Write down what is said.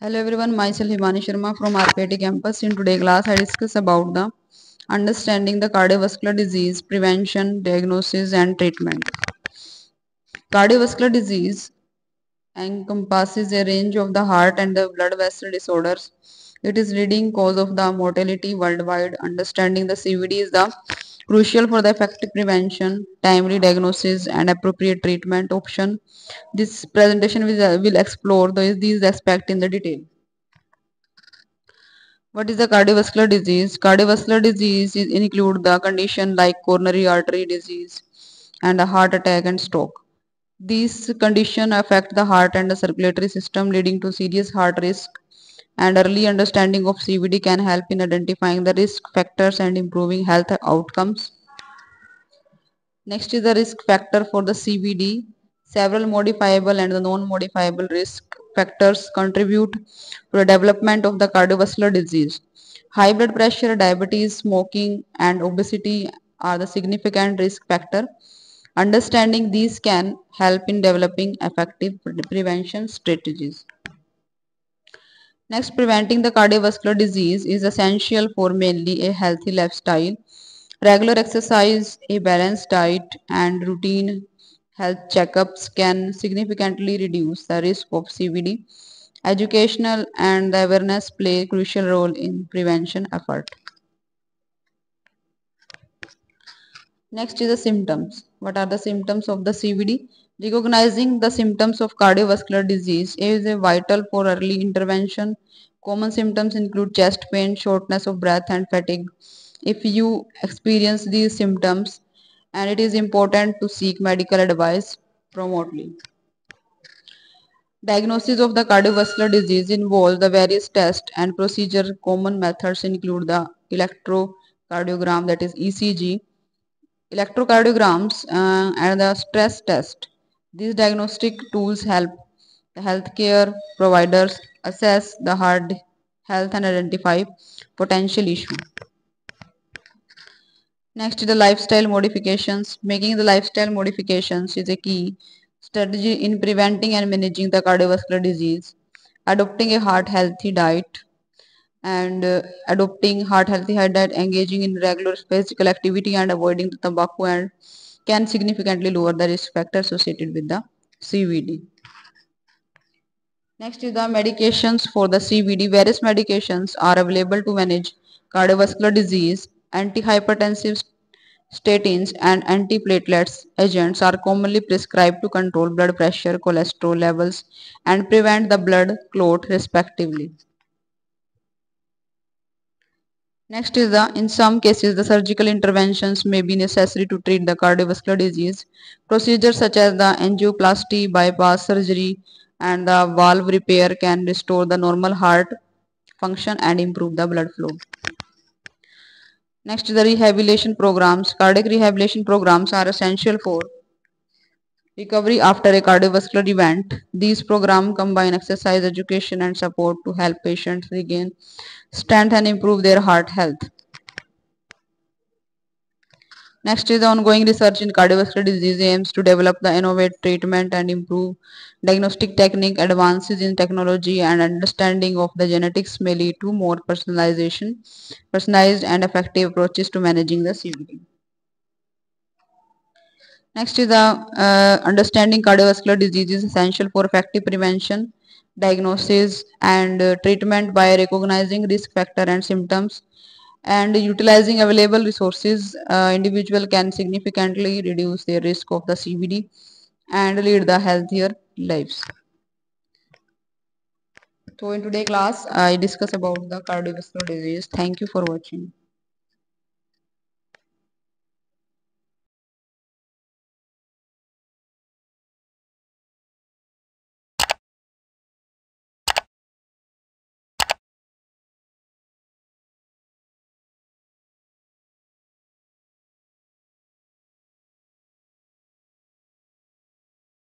Hello everyone, myself Himani Sharma from RPIT campus. In today's class, I discuss about the understanding the cardiovascular disease, prevention, diagnosis and treatment. Cardiovascular disease encompasses a range of the heart and the blood vessel disorders. It is leading cause of the mortality worldwide. Understanding the CVD is the crucial for the effective prevention, timely diagnosis and appropriate treatment option. This presentation will explore these aspects in the detail. What is the cardiovascular disease? Cardiovascular disease include the condition like coronary artery disease and a heart attack and stroke. These conditions affect the heart and the circulatory system, leading to serious heart risk. And early understanding of CVD can help in identifying the risk factors and improving health outcomes. Next is the risk factor for the CVD. Several modifiable and the non-modifiable risk factors contribute to the development of the cardiovascular disease. High blood pressure, diabetes, smoking, and obesity are the significant risk factor. Understanding these can help in developing effective prevention strategies. Next, preventing the cardiovascular disease is essential for mainly a healthy lifestyle. Regular exercise, a balanced diet, and routine health checkups can significantly reduce the risk of CVD. Educational and the awareness play a crucial role in prevention effort. Next is the symptoms. What are the symptoms of the CVD? Recognizing the symptoms of cardiovascular disease is a vital for early intervention. Common symptoms include chest pain, shortness of breath, and fatigue. If you experience these symptoms, and it is important to seek medical advice promptly. Diagnosis of the cardiovascular disease involves the various tests and procedure. Common methods include the electrocardiogram, that is ECG, electrocardiograms, and the stress test. These diagnostic tools help the healthcare providers assess the heart health and identify potential issues. Next is the lifestyle modifications. Making the lifestyle modifications is a key strategy in preventing and managing the cardiovascular disease. Adopting a heart healthy diet and adopting heart healthy diet, engaging in regular physical activity and avoiding the tobacco and can significantly lower the risk factor associated with the CVD. Next is the medications for the CVD. Various medications are available to manage cardiovascular disease. Antihypertensive statins and antiplatelets agents are commonly prescribed to control blood pressure, cholesterol levels, and prevent the blood clot respectively. Next is in some cases, the surgical interventions may be necessary to treat the cardiovascular disease. Procedures such as the angioplasty, bypass surgery, and the valve repair can restore the normal heart function and improve the blood flow. Next is the rehabilitation programs. Cardiac rehabilitation programs are essential for recovery after a cardiovascular event. These programs combine exercise, education, and support to help patients regain strength and improve their heart health. Next is the ongoing research in cardiovascular disease aims to develop the innovative treatment and improve diagnostic technique. Advances in technology and understanding of the genetics may lead to more personalized and effective approaches to managing the CVD. Next is the understanding cardiovascular disease is essential for effective prevention, diagnosis, and treatment by recognizing risk factor and symptoms and utilizing available resources. Individual can significantly reduce their risk of the CVD and lead the healthier lives. So in today's class, I discuss about the cardiovascular disease. Thank you for watching.